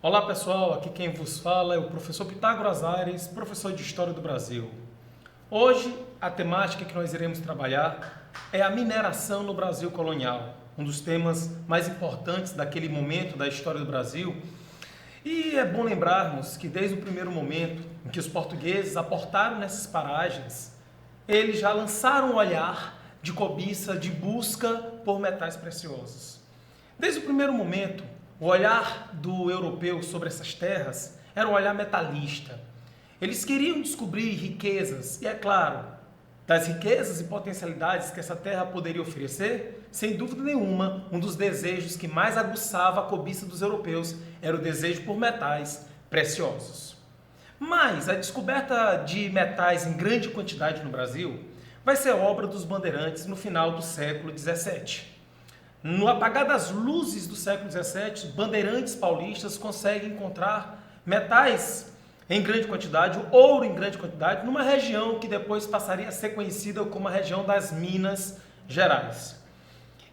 Olá pessoal, aqui quem vos fala é o professor Pitágoras Aires, professor de História do Brasil. Hoje a temática que nós iremos trabalhar é a mineração no Brasil colonial, um dos temas mais importantes daquele momento da história do Brasil. E é bom lembrarmos que desde o primeiro momento em que os portugueses aportaram nessas paragens, eles já lançaram um olhar de cobiça, de busca por metais preciosos. Desde o primeiro momento, o olhar do europeu sobre essas terras era um olhar metalista. Eles queriam descobrir riquezas, e é claro, das riquezas e potencialidades que essa terra poderia oferecer, sem dúvida nenhuma, um dos desejos que mais aguçava a cobiça dos europeus era o desejo por metais preciosos. Mas a descoberta de metais em grande quantidade no Brasil vai ser obra dos bandeirantes no final do século XVII. No apagar das luzes do século XVII, bandeirantes paulistas conseguem encontrar metais em grande quantidade, ouro em grande quantidade, numa região que depois passaria a ser conhecida como a região das Minas Gerais.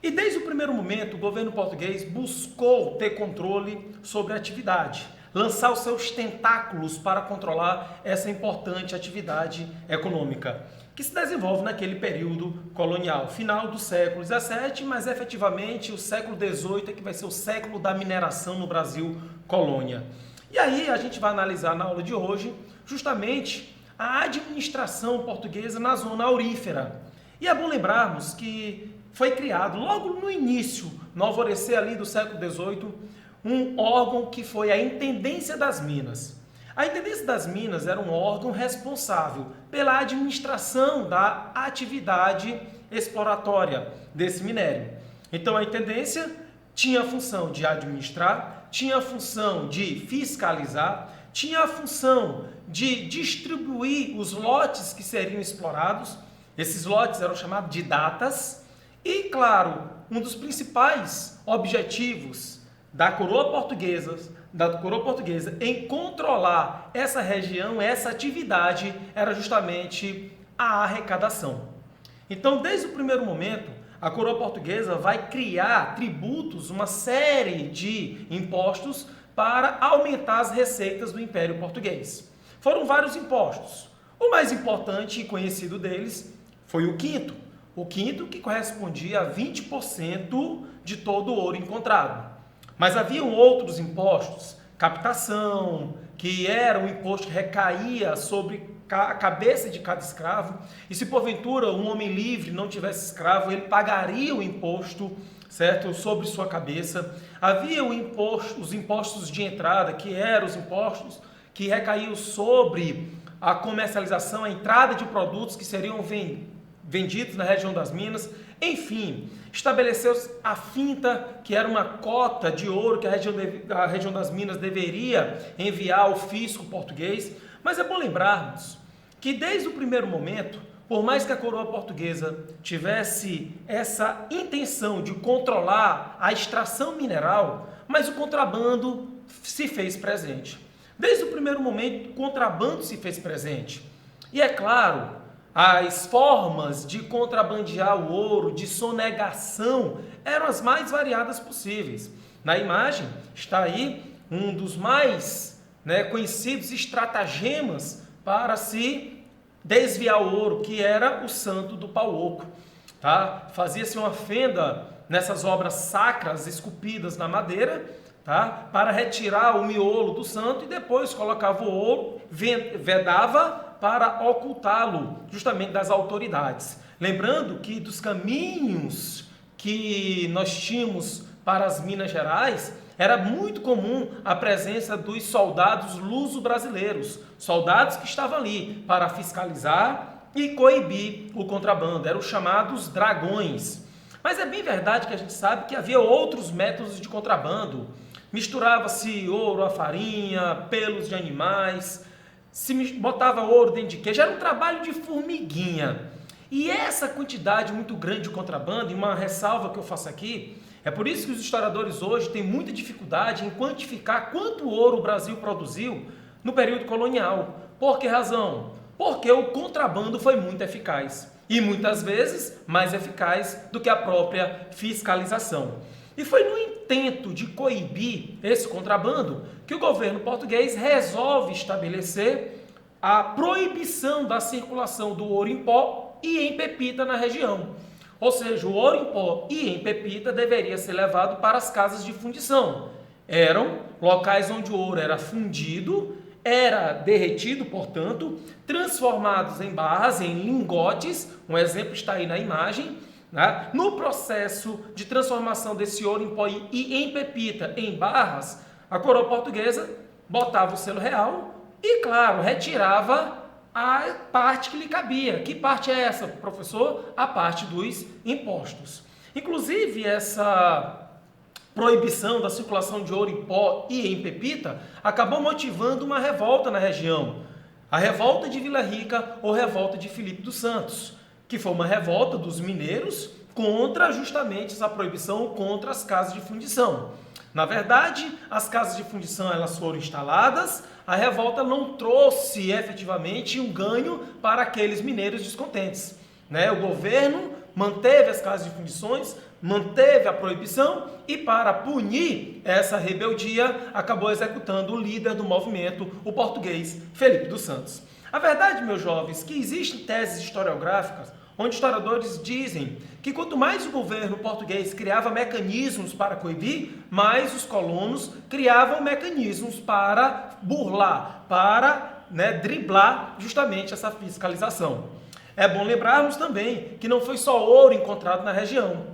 E desde o primeiro momento, o governo português buscou ter controle sobre a atividade, lançar os seus tentáculos para controlar essa importante atividade econômica, que se desenvolve naquele período colonial, final do século XVII, mas efetivamente o século XVIII é que vai ser o século da mineração no Brasil colônia. E aí a gente vai analisar na aula de hoje justamente a administração portuguesa na zona aurífera. E é bom lembrarmos que foi criado logo no início, no alvorecer ali do século XVIII, um órgão que foi a Intendência das Minas. A Intendência das Minas era um órgão responsável pela administração da atividade exploratória desse minério. Então a Intendência tinha a função de administrar, tinha a função de fiscalizar, tinha a função de distribuir os lotes que seriam explorados. Esses lotes eram chamados de datas. E, claro, um dos principais objetivos da coroa portuguesa em controlar essa região, essa atividade, era justamente a arrecadação. Então, desde o primeiro momento, a coroa portuguesa vai criar tributos, uma série de impostos para aumentar as receitas do Império Português. Foram vários impostos. O mais importante e conhecido deles foi o quinto. O quinto que correspondia a 20% de todo o ouro encontrado. Mas haviam outros impostos, captação, que era um imposto que recaía sobre a cabeça de cada escravo, e se porventura um homem livre não tivesse escravo, ele pagaria o imposto, certo, sobre sua cabeça. Havia os impostos de entrada, que eram os impostos que recaíam sobre a comercialização, a entrada de produtos que seriam vendidos na região das Minas. Enfim, estabeleceu-se a finta, que era uma cota de ouro que a região das Minas deveria enviar ao fisco português. Mas é bom lembrarmos que desde o primeiro momento, por mais que a coroa portuguesa tivesse essa intenção de controlar a extração mineral, mas o contrabando se fez presente. Desde o primeiro momento, o contrabando se fez presente. E é claro, as formas de contrabandear o ouro, de sonegação, eram as mais variadas possíveis. Na imagem está aí um dos mais conhecidos estratagemas para se desviar o ouro, que era o santo do pau oco. Tá? Fazia-se uma fenda nessas obras sacras esculpidas na madeira, tá? Para retirar o miolo do santo, e depois colocava o ouro, vedava para ocultá-lo justamente das autoridades. Lembrando que dos caminhos que nós tínhamos para as Minas Gerais, era muito comum a presença dos soldados luso-brasileiros, soldados que estavam ali para fiscalizar e coibir o contrabando, eram os chamados dragões. Mas é bem verdade que a gente sabe que havia outros métodos de contrabando. Misturava-se ouro à farinha, pelos de animais, se botava ouro dentro de queijo, era um trabalho de formiguinha. E essa quantidade muito grande de contrabando, e uma ressalva que eu faço aqui, é por isso que os historiadores hoje têm muita dificuldade em quantificar quanto ouro o Brasil produziu no período colonial. Por que razão? Porque o contrabando foi muito eficaz. E muitas vezes mais eficaz do que a própria fiscalização. E foi no intento de coibir esse contrabando que o governo português resolve estabelecer a proibição da circulação do ouro em pó e em pepita na região. Ou seja, o ouro em pó e em pepita deveria ser levado para as casas de fundição. Eram locais onde o ouro era fundido, era derretido, portanto, transformados em barras, em lingotes. Um exemplo está aí na imagem. Né? No processo de transformação desse ouro em pó e em pepita em barras, a coroa portuguesa botava o selo real e, claro, retirava a parte que lhe cabia. Que parte é essa, professor? A parte dos impostos. Inclusive, essa proibição da circulação de ouro em pó e em pepita acabou motivando uma revolta na região. A revolta de Vila Rica ou revolta de Filipe dos Santos, que foi uma revolta dos mineiros contra justamente essa proibição, contra as casas de fundição. Na verdade, as casas de fundição elas foram instaladas, a revolta não trouxe efetivamente um ganho para aqueles mineiros descontentes. O governo manteve as casas de fundições, manteve a proibição e, para punir essa rebeldia, acabou executando o líder do movimento, o português Felipe dos Santos. A verdade, meus jovens, que existem teses historiográficas onde historiadores dizem que quanto mais o governo português criava mecanismos para coibir, mais os colonos criavam mecanismos para burlar, para driblar justamente essa fiscalização. É bom lembrarmos também que não foi só ouro encontrado na região.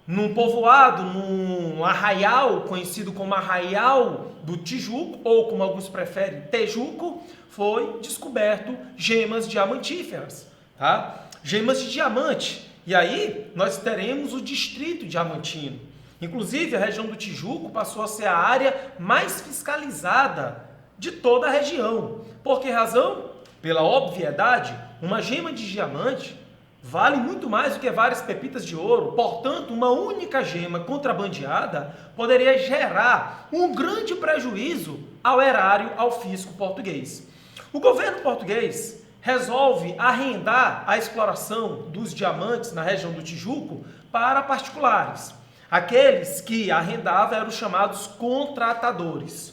Num povoado, num arraial, conhecido como Arraial do Tijuco, ou como alguns preferem, Tejuco, foi descoberto gemas diamantíferas, tá? Gemas de diamante. E aí nós teremos o distrito diamantino. Inclusive, a região do Tijuco passou a ser a área mais fiscalizada de toda a região. Por que razão? Pela obviedade, uma gema de diamante vale muito mais do que várias pepitas de ouro. Portanto, uma única gema contrabandeada poderia gerar um grande prejuízo ao erário, ao fisco português. O governo português resolve arrendar a exploração dos diamantes na região do Tijuco para particulares. Aqueles que arrendavam eram os chamados contratadores.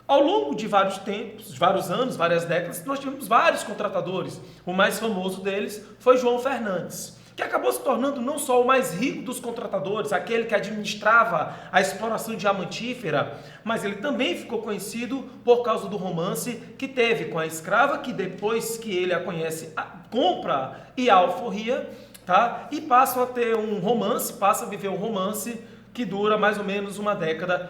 Ao longo de vários tempos, vários anos, várias décadas, nós tivemos vários contratadores. O mais famoso deles foi João Fernandes, que acabou se tornando não só o mais rico dos contratadores, aquele que administrava a exploração diamantífera, mas ele também ficou conhecido por causa do romance que teve com a escrava, que depois que ele a conhece, compra e alforria, tá? E passam a ter um romance, passa a viver um romance que dura mais ou menos 1,5 décadas.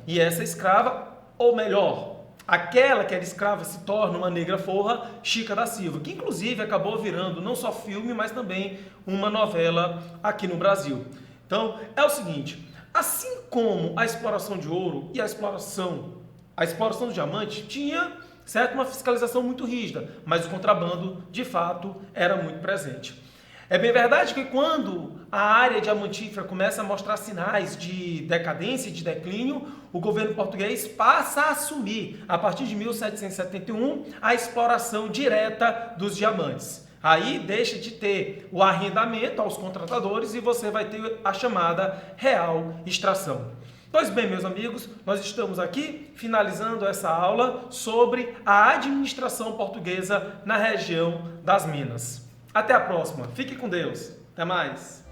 E essa escrava, ou melhor, aquela que era escrava se torna uma negra forra, Chica da Silva, que inclusive acabou virando não só filme, mas também uma novela aqui no Brasil. Então, é o seguinte, assim como a exploração de ouro e a exploração do diamante tinha, certo, uma fiscalização muito rígida, mas o contrabando, de fato, era muito presente. É bem verdade que quando a área diamantífera começa a mostrar sinais de decadência e de declínio, o governo português passa a assumir, a partir de 1771, a exploração direta dos diamantes. Aí deixa de ter o arrendamento aos contratadores e você vai ter a chamada real extração. Pois bem, meus amigos, nós estamos aqui finalizando essa aula sobre a administração portuguesa na região das Minas. Até a próxima. Fique com Deus. Até mais.